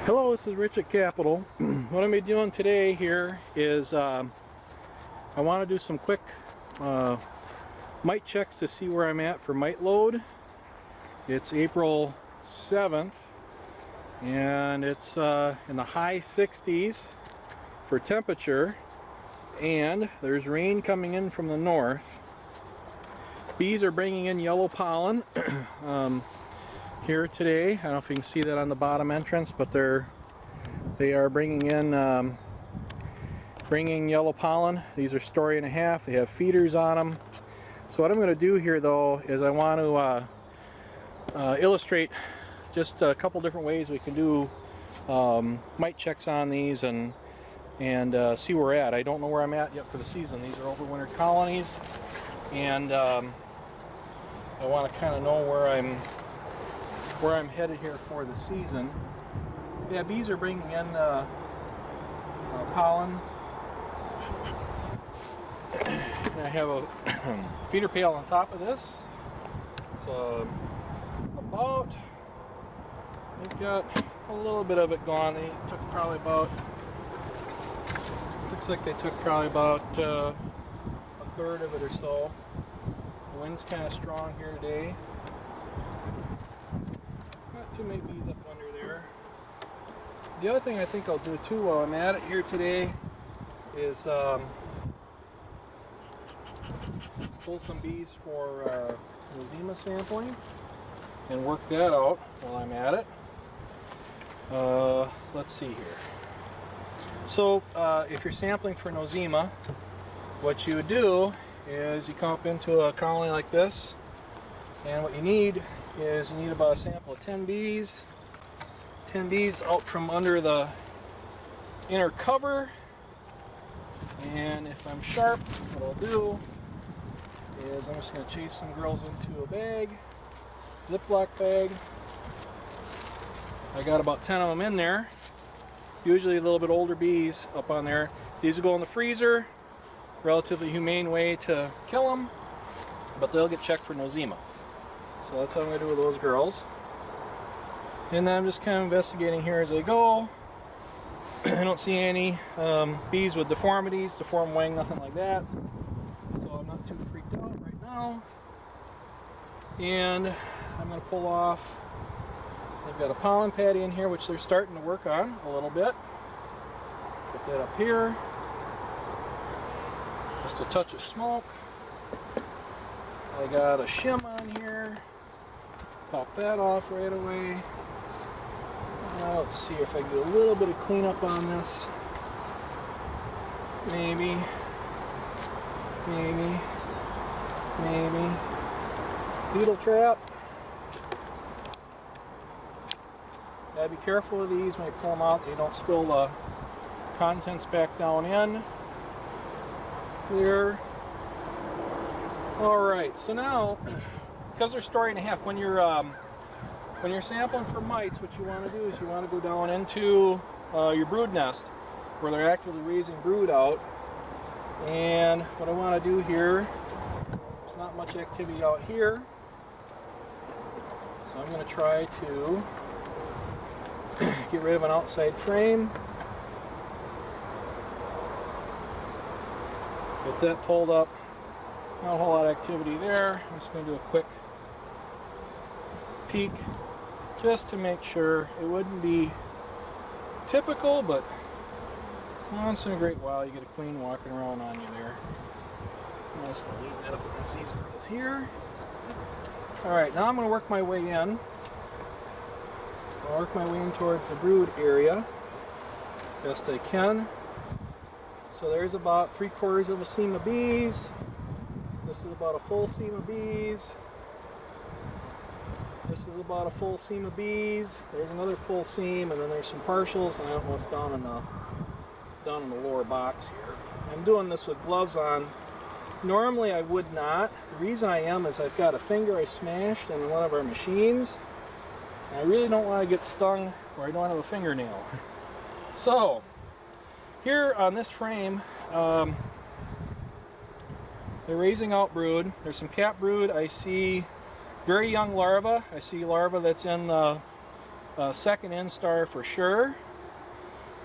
Hello, this is Rich at Capital. What I'm going to be doing today here is I want to do some quick mite checks to see where I'm at for mite load. It's April 7th and it's in the high 60s for temperature, and there's rain coming in from the north. Bees are bringing in yellow pollen here today. I don't know if you can see that on the bottom entrance, but they are bringing in yellow pollen. These are story and a half. They have feeders on them. So what I'm going to do here though is I want to illustrate just a couple different ways we can do mite checks on these and see where we're at. I don't know where I'm at yet for the season. These are overwintered colonies, and I want to kind of know where I'm headed here for the season. Yeah, bees are bringing in pollen. And I have a feeder pail on top of this. It's about, they've got a little bit of it gone. They took probably about, looks like they took probably about a third of it or so. The wind's kind of strong here today. Not too many bees up under there. The other thing I think I'll do too while I'm at it here today is pull some bees for nosema sampling and work that out while I'm at it. Let's see here. So if you're sampling for nosema, what you would do is you come up into a colony like this, and what you need is you need about a sample of 10 bees. 10 bees out from under the inner cover, and if I'm sharp, what I'll do is I'm just going to chase some girls into a bag, Ziploc bag. I got about 10 of them in there, usually a little bit older bees up on there. These will go in the freezer, relatively humane way to kill them, but they'll get checked for nosema. So that's what I'm going to do with those girls. And then I'm just kind of investigating here as I go. I don't see any bees with deformities, deformed wing, nothing like that. So I'm not too freaked out right now. And I'm going to pull off. I've got a pollen patty in here, which they're starting to work on a little bit. Put that up here. Just a touch of smoke. I got a shim on here. Pop that off right away. Now let's see if I can do a little bit of cleanup on this. Maybe. Beetle trap. Gotta be careful of these when you pull them out. They don't spill the contents back down in. There. Alright, so now, because they're story and a half, when you're sampling for mites, what you want to do is you want to go down into your brood nest where they're actually raising brood out. And what I want to do here, there's not much activity out here, so I'm going to try to get rid of an outside frame. Get that pulled up. Not a whole lot of activity there. I'm just going to do a quick peek just to make sure. It wouldn't be typical, but once in a great while you get a queen walking around on you there. I'm just going to leave that up against these girls here. Alright, now I'm going to work my way in. I'll work my way in towards the brood area best I can. So there's about 3/4 of a seam of bees. This is about a full seam of bees. This is about a full seam of bees. There's another full seam, and then there's some partials, and I don't know what's down in the lower box here. I'm doing this with gloves on. Normally I would not. The reason I am is I've got a finger I smashed in one of our machines, and I really don't want to get stung where I don't have a fingernail. So here on this frame, they're raising out brood. There's some cap brood. I see very young larvae. I see larvae that's in the second instar for sure.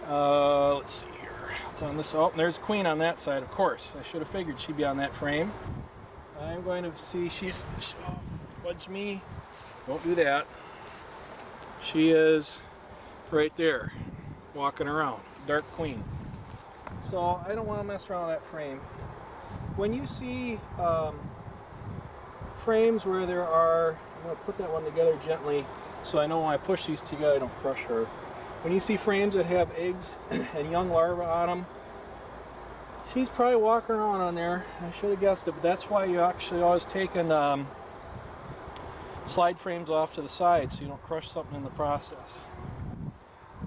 Let's see here. It's on this. Oh, there's queen on that side, of course. I should have figured she'd be on that frame. I'm going to see. Oh, fudge me. Don't do that. She is right there, walking around. Dark queen. So I don't want to mess around with that frame. When you see frames where there are, I'm going to put that one together gently so I know when I push these together I don't crush her. When you see frames that have eggs and young larvae on them, she's probably walking around on there. I should have guessed it, but that's why you actually always taking slide frames off to the side so you don't crush something in the process.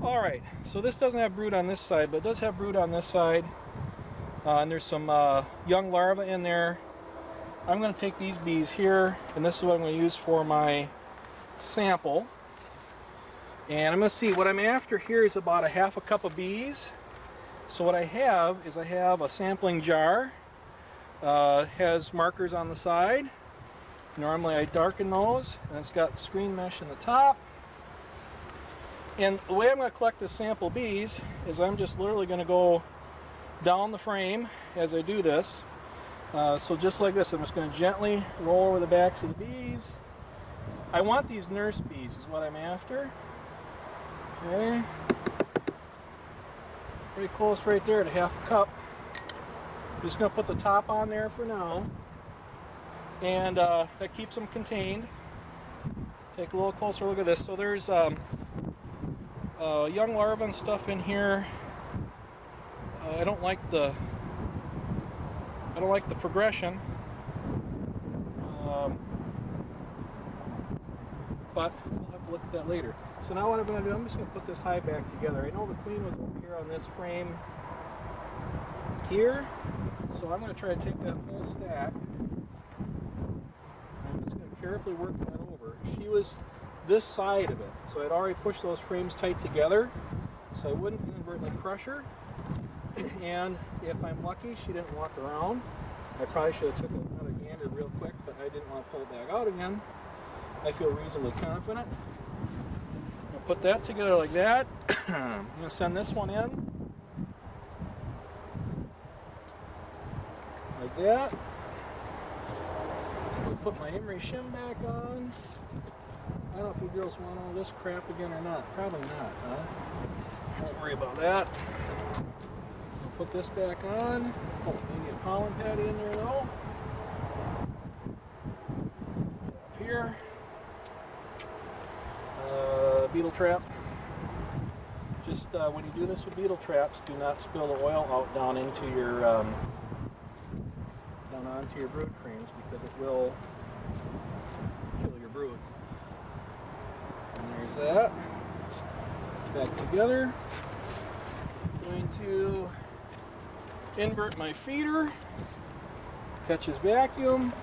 Alright, so this doesn't have brood on this side, but it does have brood on this side. And there's some young larvae in there. I'm going to take these bees here, and this is what I'm going to use for my sample. And I'm going to see what I'm after here is about a half a cup of bees. So what I have is I have a sampling jar. Has markers on the side. Normally I darken those, and it's got screen mesh in the top. And the way I'm going to collect the sample bees is I'm just literally going to go down the frame as I do this. So just like this, I'm just going to gently roll over the backs of the bees. I want these nurse bees is what I'm after. Okay. Pretty close right there to half a cup. I'm just going to put the top on there for now. And that keeps them contained. Take a little closer look at this. So there's young larvae and stuff in here. I don't like the progression, but we'll have to look at that later. So now what I'm going to do, I'm just going to put this hive back together. I know the queen was over here on this frame here, so I'm going to try to take that whole stack. I'm just going to carefully work that over. She was this side of it, so I'd already pushed those frames tight together so I wouldn't inadvertently crush her. And if I'm lucky she didn't walk around, I probably should have took another gander real quick, but I didn't want to pull it back out again. I feel reasonably confident. I'll put that together like that. I'm going to send this one in like that. I'll put my emery shim back on. I don't know if you girls want all this crap again or not. Probably not, huh? Don't worry about that. I'll put this back on. Oh, maybe a pollen patty in there though. Up here. Beetle trap. Just when you do this with beetle traps, do not spill the oil out down into your down onto your brood frames because it will kill your brood. And there's that. Back together. Going to invert my feeder. Catches vacuum.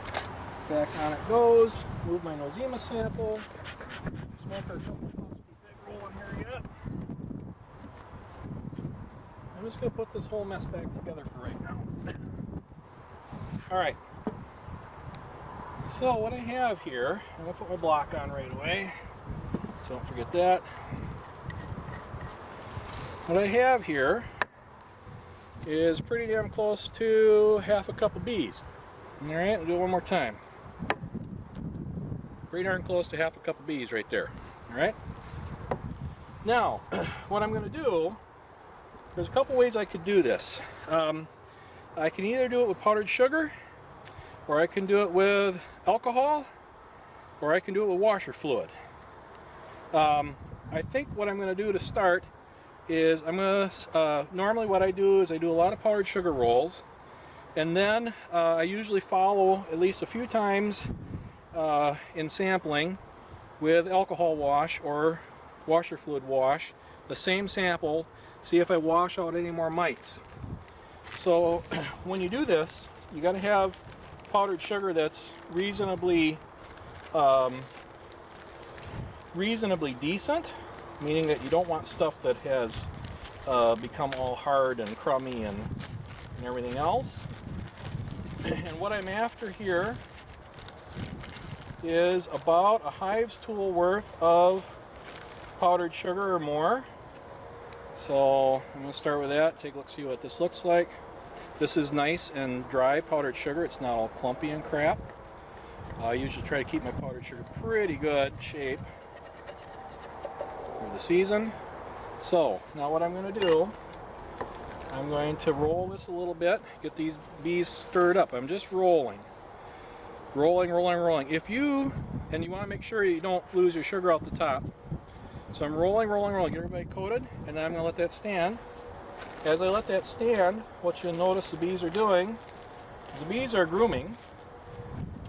Back on it goes. Move my nosema sample. Smoker don't supposed to be big rolling here yet. I'm just going to put this whole mess back together for right now. Alright. So what I have here, I'm going to put my block on right away. So don't forget that. What I have here is pretty damn close to half a cup of bees. Alright, I'll do it one more time. Pretty darn close to half a cup of bees right there. Alright? Now, what I'm going to do, there's a couple ways I could do this. I can either do it with powdered sugar, or I can do it with alcohol, or I can do it with washer fluid. I think what I'm going to do to start is I'm going to, normally what I do is I do a lot of powdered sugar rolls, and then I usually follow at least a few times in sampling with alcohol wash or washer fluid wash, the same sample, see if I wash out any more mites. So when you do this, you got to have powdered sugar that's reasonably decent, meaning that you don't want stuff that has become all hard and crummy and everything else. And what I'm after here is about a Hive's tool worth of powdered sugar or more. So I'm going to start with that, take a look, see what this looks like. This is nice and dry powdered sugar. It's not all clumpy and crap. I usually try to keep my powdered sugar pretty good shape for the season. So now what I'm going to do, I'm going to roll this a little bit, get these bees stirred up. I'm just rolling. Rolling, rolling, rolling. If you, and you want to make sure you don't lose your sugar out the top. So I'm rolling, rolling, rolling, get everybody coated, and then I'm going to let that stand. As I let that stand, what you'll notice the bees are doing is the bees are grooming,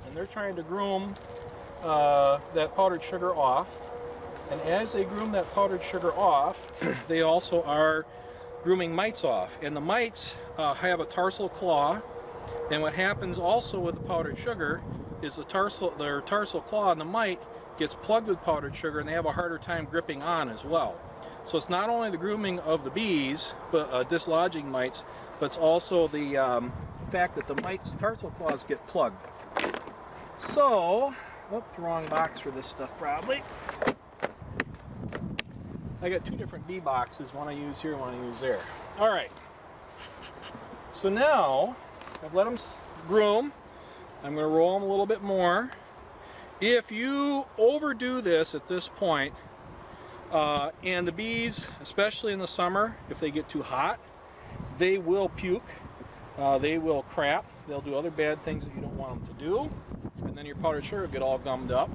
and they're trying to groom that powdered sugar off. And as they groom that powdered sugar off, they also are grooming mites off. And the mites have a tarsal claw, and what happens also with the powdered sugar is their tarsal claw on the mite gets plugged with powdered sugar, and they have a harder time gripping on as well. So it's not only the grooming of the bees, but dislodging mites, but it's also the fact that the mites' tarsal claws get plugged. So, oops, wrong box for this stuff probably. I got two different bee boxes, one I use here, one I use there. All right. So now I've let them groom. I'm going to roll them a little bit more. If you overdo this at this point, and the bees, especially in the summer, if they get too hot, they will puke, they will crap, they'll do other bad things that you don't want them to do, and then your powdered sugar will get all gummed up.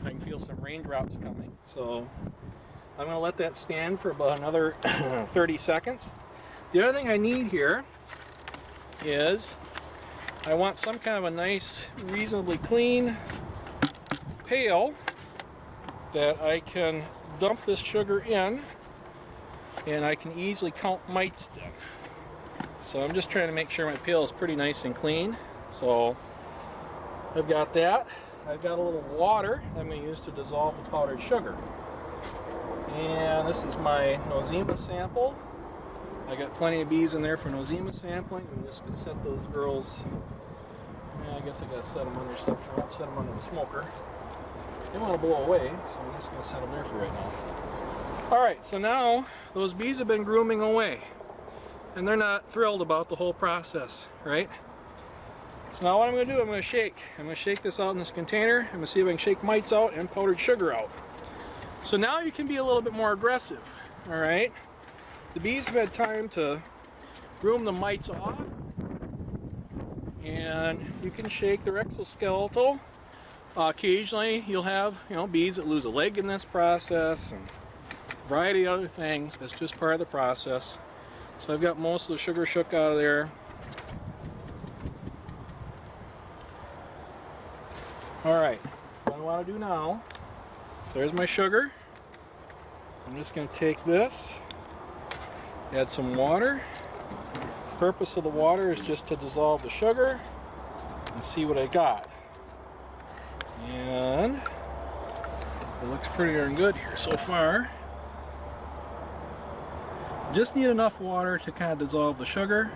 I can feel some raindrops coming, so I'm going to let that stand for about another 30 seconds. The other thing I need here is I want some kind of a nice, reasonably clean pail that I can dump this sugar in, and I can easily count mites then. So I'm just trying to make sure my pail is pretty nice and clean. So I've got that. I've got a little water I'm going to use to dissolve the powdered sugar. And this is my nosema sample. I got plenty of bees in there for nosema sampling. I'm just going to set those girls, I guess I got to set them under something. I won't set them under the smoker. They want to blow away, so I'm just going to set them there for right now. Alright, so now those bees have been grooming away, and they're not thrilled about the whole process, right? So now what I'm going to do, I'm going to shake. I'm going to shake this out in this container. I'm going to see if I can shake mites out and powdered sugar out. So now you can be a little bit more aggressive, alright? The bees have had time to groom the mites off, and you can shake their exoskeletal. Occasionally you'll have, bees that lose a leg in this process, and a variety of other things. That's just part of the process. So I've got most of the sugar shook out of there. Alright, what I want to do now, so there's my sugar. I'm just going to take this, add some water. The purpose of the water is just to dissolve the sugar and see what I got. And it looks pretty darn good here so far. Just need enough water to kind of dissolve the sugar.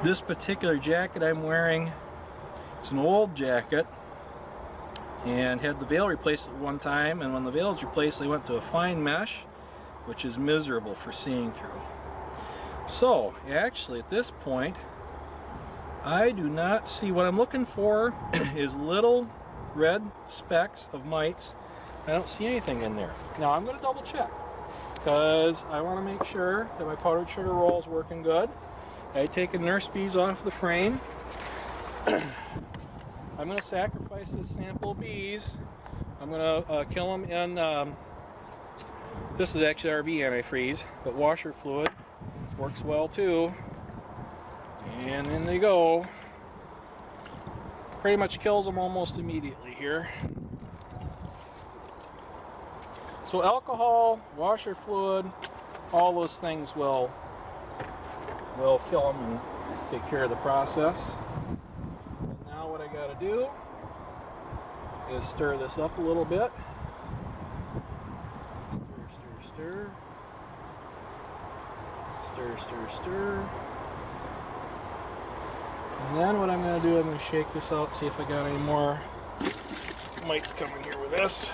This particular jacket I'm wearing is an old jacket and had the veil replaced at one time, and when the veil is replaced I went to a fine mesh, which is miserable for seeing through. So actually at this point I do not see, what I'm looking for is little red specks of mites. I don't see anything in there. Now I'm going to double check because I want to make sure that my powdered sugar roll is working good. I take nurse bees off the frame. I'm going to sacrifice this sample of bees. I'm going to kill them in, this is actually RV antifreeze, but washer fluid works well too. And in they go. Pretty much kills them almost immediately here. So alcohol, washer fluid, all those things will kill them and take care of the process. And now what I got to do is stir this up a little bit. Stir, stir, stir. Stir, stir, stir. And then what I'm going to do, I'm going to shake this out, see if I got any more mites come in here with this.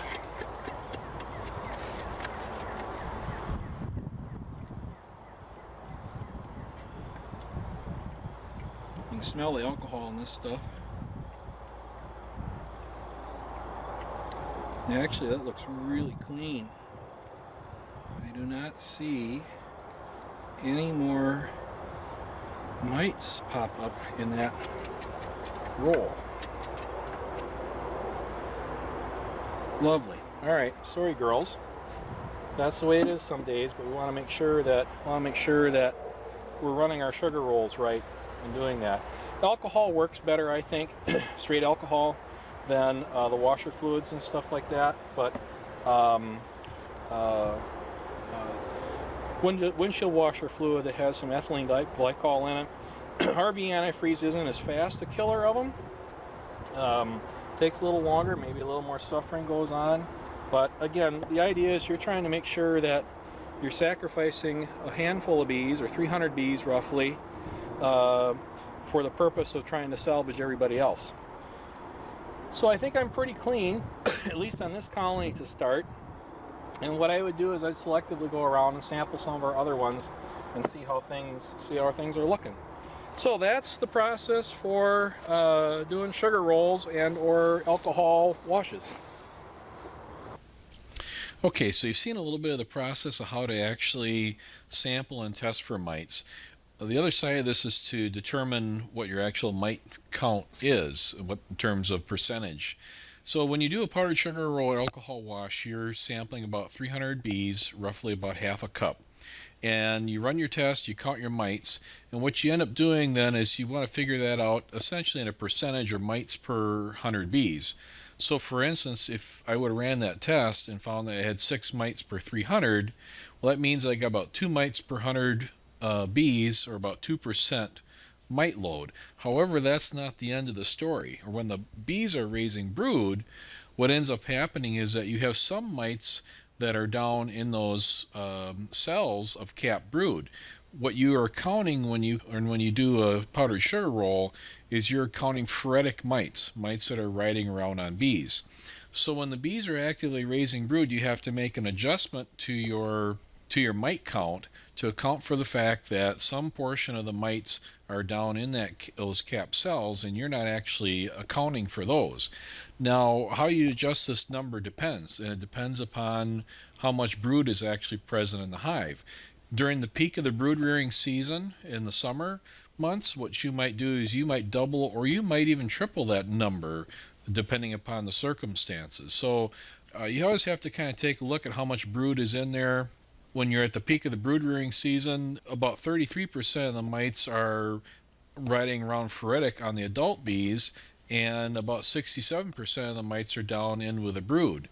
You can smell the alcohol in this stuff. Yeah, actually, that looks really clean. I do not see any more mites pop up in that roll. Lovely. All right, sorry girls. That's the way it is some days, but we want to make sure that we're running our sugar rolls right and doing that. Alcohol works better, I think, straight alcohol, than the washer fluids and stuff like that. But windshield washer fluid that has some ethylene glycol in it. RV antifreeze isn't as fast a killer of them. Takes a little longer, maybe a little more suffering goes on. But again, the idea is you're trying to make sure that you're sacrificing a handful of bees, or 300 bees roughly, for the purpose of trying to salvage everybody else. So I think I'm pretty clean, at least on this colony to start. And what I would do is I'd selectively go around and sample some of our other ones and see how things are looking. So that's the process for doing sugar rolls and or alcohol washes. Okay, so you've seen a little bit of the process of how to actually sample and test for mites. The other side of this is to determine what your actual mite count is, in terms of percentage. So when you do a powdered sugar roll or alcohol wash, you're sampling about 300 bees, roughly about half a cup. And you run your test, you count your mites, and what you end up doing then is you want to figure that out essentially in a percentage or mites per 100 bees. So for instance, if I would have ran that test and found that I had 6 mites per 300, well, that means I got about 2 mites per 100 bees, or about 2% mite load. However, that's not the end of the story. Or when the bees are raising brood, what ends up happening is that you have some mites that are down in those cells of capped brood. What you are counting when you do a powdered sugar roll is you're counting phoretic mites that are riding around on bees. So when the bees are actively raising brood, you have to make an adjustment to your mite count to account for the fact that some portion of the mites are down in those capped cells, and you're not actually accounting for those. Now, how you adjust this number depends, and it depends upon how much brood is actually present in the hive. During the peak of the brood rearing season in the summer months, what you might do is you might double or you might even triple that number depending upon the circumstances. So you always have to kind of take a look at how much brood is in there. When you're at the peak of the brood rearing season, about 33% of the mites are riding around phoretic on the adult bees, and about 67% of the mites are down in with the brood.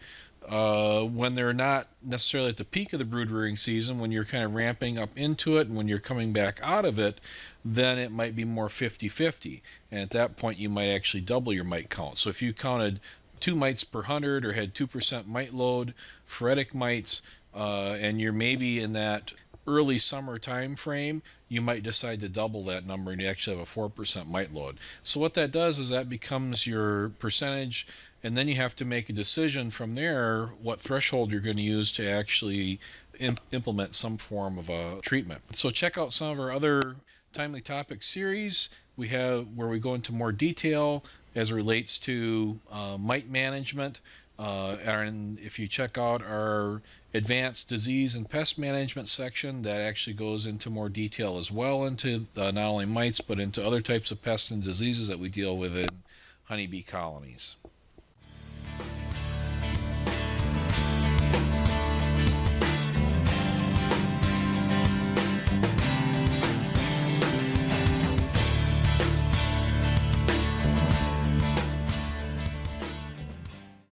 When they're not necessarily at the peak of the brood rearing season, when you're kind of ramping up into it and when you're coming back out of it, then it might be more 50-50. And at that point, you might actually double your mite count. So if you counted 2 mites per 100 or had 2% mite load, phoretic mites, and you're maybe in that early summer time frame, you might decide to double that number and you actually have a 4% mite load. So what that does is that becomes your percentage, and then you have to make a decision from there what threshold you're going to use to actually implement some form of a treatment. So check out some of our other Timely Topics series we have where we go into more detail as it relates to mite management. And if you check out our advanced disease and pest management section, that actually goes into more detail as well into not only mites but into other types of pests and diseases that we deal with in honeybee colonies.